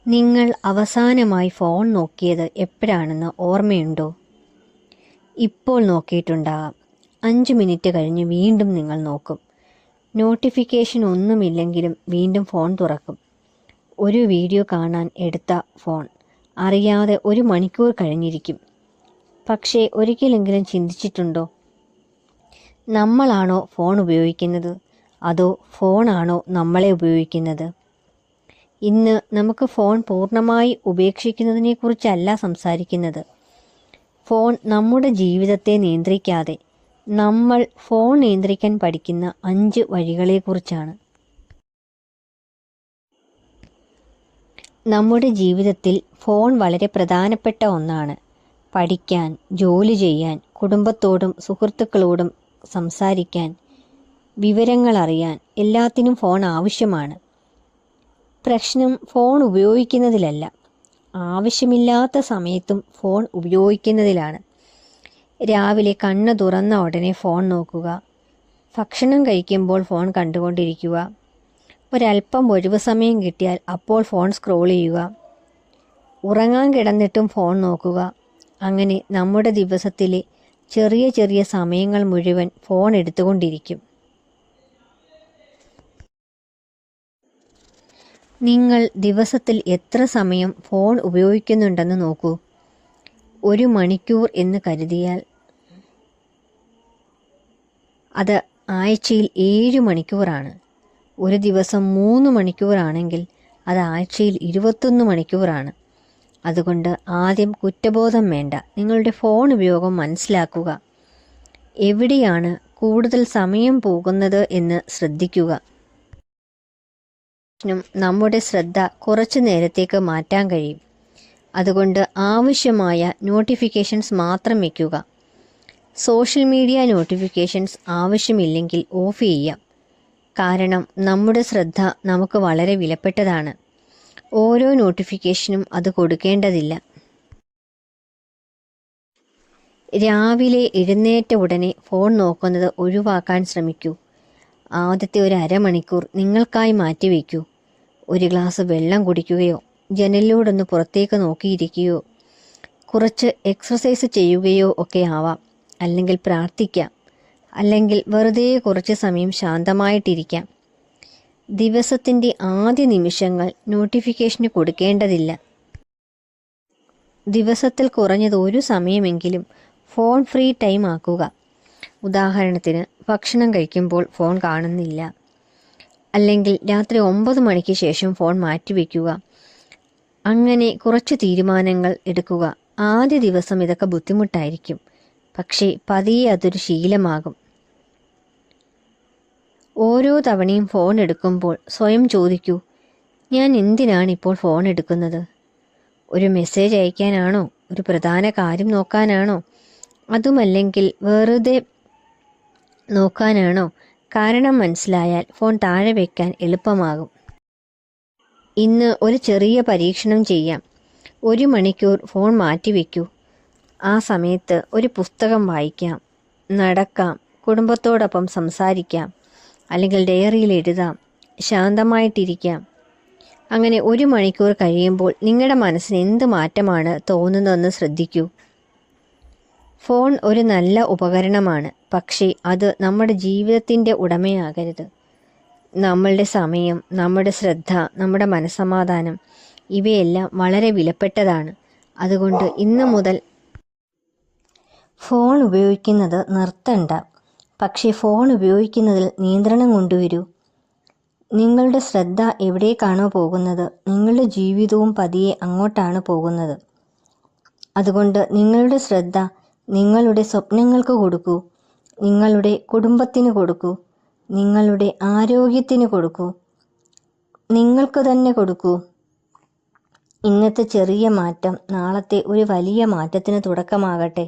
നിങ്ങൾ അവസാനമായി ഫോൺ നോക്കിയത് എപ്പോഴാണെന്ന് ഓർമ്മയുണ്ടോ? ഇപ്പോൾ നോക്കിയിട്ടുണ്ടാകാം. 5 മിനിറ്റ് കഴിഞ്ഞ് വീണ്ടും നിങ്ങൾ നോക്കും. നോട്ടിഫിക്കേഷൻ ഒന്നുമില്ലെങ്കിലും വീണ്ടും ഫോൺ തുറക്കും. ഒരു വീഡിയോ കാണാൻ എടുത്ത ഫോൺ അറിയാതെ 1 മണിക്കൂർ കഴിഞ്ഞിരിക്കും. പക്ഷേ ഒരിക്കലെങ്കിലും ചിന്തിച്ചിട്ടുണ്ടോ, നമ്മളാണോ ഫോൺ ഉപയോഗിക്കുന്നത്, അതോ ഫോണാണോ നമ്മളെ ഉപയോഗിക്കുന്നത്? ഇന്ന് നമുക്ക് ഫോൺ പൂർണ്ണമായി ഉപേക്ഷിക്കുന്നതിനെക്കുറിച്ചല്ല സംസാരിക്കുന്നത്. ഫോൺ നമ്മുടെ ജീവിതത്തെ നിയന്ത്രിക്കാതെ നമ്മൾ ഫോൺ നിയന്ത്രിക്കാൻ പഠിക്കുന്ന 5 വഴികളെക്കുറിച്ചാണ്. നമ്മുടെ ജീവിതത്തിൽ ഫോൺ വളരെ പ്രധാനപ്പെട്ട ഒന്നാണ്. പഠിക്കാൻ, ജോലി ചെയ്യാൻ, കുടുംബത്തോടും സുഹൃത്തുക്കളോടും സംസാരിക്കാൻ, വിവരങ്ങൾ അറിയാൻ എല്ലാത്തിനും ഫോൺ ആവശ്യമാണ്. പ്രശ്നം ഫോൺ ഉപയോഗിക്കുന്നതിലല്ല, ആവശ്യമില്ലാത്ത സമയത്തും ഫോൺ ഉപയോഗിക്കുന്നതിലാണ്. രാവിലെ കണ്ണ് തുറന്ന ഉടനെ ഫോൺ നോക്കുക, ഭക്ഷണം കഴിക്കുമ്പോൾ ഫോൺ കണ്ടുകൊണ്ടിരിക്കുക, ഒരല്പം ഒഴിവ് സമയം കിട്ടിയാൽ അപ്പോൾ ഫോൺ സ്ക്രോൾ ചെയ്യുക, ഉറങ്ങാൻ കിടന്നിട്ടും ഫോൺ നോക്കുക. അങ്ങനെ നമ്മുടെ ദിവസത്തിലെ ചെറിയ ചെറിയ സമയങ്ങൾ മുഴുവൻ ഫോൺ എടുത്തുകൊണ്ടിരിക്കും. നിങ്ങൾ ദിവസത്തിൽ എത്ര സമയം ഫോൺ ഉപയോഗിക്കുന്നുണ്ടെന്ന് നോക്കൂ. 1 മണിക്കൂർ എന്ന് കരുതിയാൽ അത് ആഴ്ചയിൽ 7 മണിക്കൂറാണ്. ഒരു ദിവസം 3 മണിക്കൂറാണെങ്കിൽ അത് ആഴ്ചയിൽ 21 മണിക്കൂറാണ്. അതുകൊണ്ട് ആദ്യം കുറ്റബോധം വേണ്ട, നിങ്ങളുടെ ഫോൺ ഉപയോഗം മനസ്സിലാക്കുക. എവിടെയാണ് കൂടുതൽ സമയം പോകുന്നത് എന്ന് ശ്രദ്ധിക്കുക. നമ്മുടെ ശ്രദ്ധ കുറച്ചു നേരത്തേക്ക് മാറ്റാൻ കഴിയും. അതുകൊണ്ട് ആവശ്യമായ നോട്ടിഫിക്കേഷൻസ് മാത്രം വയ്ക്കുക. സോഷ്യൽ മീഡിയ നോട്ടിഫിക്കേഷൻസ് ആവശ്യമില്ലെങ്കിൽ ഓഫ് ചെയ്യാം. കാരണം നമ്മുടെ ശ്രദ്ധ നമുക്ക് വളരെ വിലപ്പെട്ടതാണ്. ഓരോ നോട്ടിഫിക്കേഷനും അത് കൊടുക്കേണ്ടതില്ല. രാവിലെ എഴുന്നേറ്റ ഉടനെ ഫോൺ നോക്കുന്നത് ഒഴിവാക്കാൻ ശ്രമിക്കൂ. ആദ്യത്തെ 1 അരമണിക്കൂർ നിങ്ങൾക്കായി മാറ്റിവെക്കൂ. ഒരു ഗ്ലാസ് വെള്ളം കുടിക്കുകയോ, ജനലിലൂടൊന്ന് പുറത്തേക്ക് നോക്കിയിരിക്കുകയോ, കുറച്ച് എക്സർസൈസ് ചെയ്യുകയോ ഒക്കെ ആവാം. അല്ലെങ്കിൽ പ്രാർത്ഥിക്കാം, അല്ലെങ്കിൽ വെറുതെ കുറച്ച് സമയം ശാന്തമായിട്ടിരിക്കാം. ദിവസത്തിൻ്റെ ആദ്യ നിമിഷങ്ങൾ നോട്ടിഫിക്കേഷന് കൊടുക്കേണ്ടതില്ല. ദിവസത്തിൽ കുറഞ്ഞത് 1 സമയമെങ്കിലും ഫോൺ ഫ്രീ ടൈം ആക്കുക. ഉദാഹരണത്തിന്, ഭക്ഷണം കഴിക്കുമ്പോൾ ഫോൺ കാണുന്നില്ല, അല്ലെങ്കിൽ രാത്രി 9 മണിക്ക് ശേഷം ഫോൺ മാറ്റിവെക്കുക. അങ്ങനെ കുറച്ച് തീരുമാനങ്ങൾ എടുക്കുക. ആദ്യ ദിവസം ഇതൊക്കെ ബുദ്ധിമുട്ടായിരിക്കും, പക്ഷേ പതിയെ അതൊരു ശീലമാകും. ഓരോ തവണയും ഫോൺ എടുക്കുമ്പോൾ സ്വയം ചോദിക്കൂ, ഞാൻ എന്തിനാണ് ഇപ്പോൾ ഫോൺ എടുക്കുന്നത്? ഒരു മെസ്സേജ് അയക്കാനാണോ? ഒരു പ്രധാന കാര്യം നോക്കാനാണോ? അതുമല്ലെങ്കിൽ വെറുതെ നോക്കാനാണോ? കാരണം മനസ്സിലായാൽ ഫോൺ താഴെ വയ്ക്കാൻ എളുപ്പമാകും. ഇന്ന് ഒരു ചെറിയ പരീക്ഷണം ചെയ്യാം. 1 മണിക്കൂർ ഫോൺ മാറ്റിവെക്കൂ. ആ സമയത്ത് ഒരു പുസ്തകം വായിക്കാം, നടക്കാം, കുടുംബത്തോടൊപ്പം സംസാരിക്കാം, അല്ലെങ്കിൽ ഡയറിയിൽ എഴുതാം, ശാന്തമായിട്ടിരിക്കാം. അങ്ങനെ 1 മണിക്കൂർ കഴിയുമ്പോൾ നിങ്ങളുടെ മനസ്സിന് എന്ത് മാറ്റമാണ് തോന്നുന്നതെന്ന് ശ്രദ്ധിക്കൂ. ഫോൺ ഒരു നല്ല ഉപകരണമാണ്, പക്ഷേ അത് നമ്മുടെ ജീവിതത്തിൻ്റെ ഉടമയാകരുത്. നമ്മളുടെ സമയം, നമ്മുടെ ശ്രദ്ധ, നമ്മുടെ മനസ്സമാധാനം ഇവയെല്ലാം വളരെ വിലപ്പെട്ടതാണ്. അതുകൊണ്ട് ഇന്ന് മുതൽ ഫോൺ ഉപയോഗിക്കുന്നത് നിർത്തണ്ട, പക്ഷേ ഫോൺ ഉപയോഗിക്കുന്നതിൽ നിയന്ത്രണം കൊണ്ടുവരൂ. നിങ്ങളുടെ ശ്രദ്ധ എവിടേക്കാണോ പോകുന്നത്, നിങ്ങളുടെ ജീവിതവും പതിയെ അങ്ങോട്ടാണ് പോകുന്നത്. അതുകൊണ്ട് നിങ്ങളുടെ ശ്രദ്ധ നിങ്ങളുടെ സ്വപ്നങ്ങൾക്ക് കൊടുക്കൂ, നിങ്ങളുടെ കുടുംബത്തിന് കൊടുക്കൂ, നിങ്ങളുടെ ആരോഗ്യത്തിന് കൊടുക്കൂ, നിങ്ങൾക്ക് തന്നെ കൊടുക്കൂ. ഇന്നത്തെ ചെറിയ മാറ്റം നാളത്തെ ഒരു വലിയ മാറ്റത്തിന് തുടക്കമാകട്ടെ.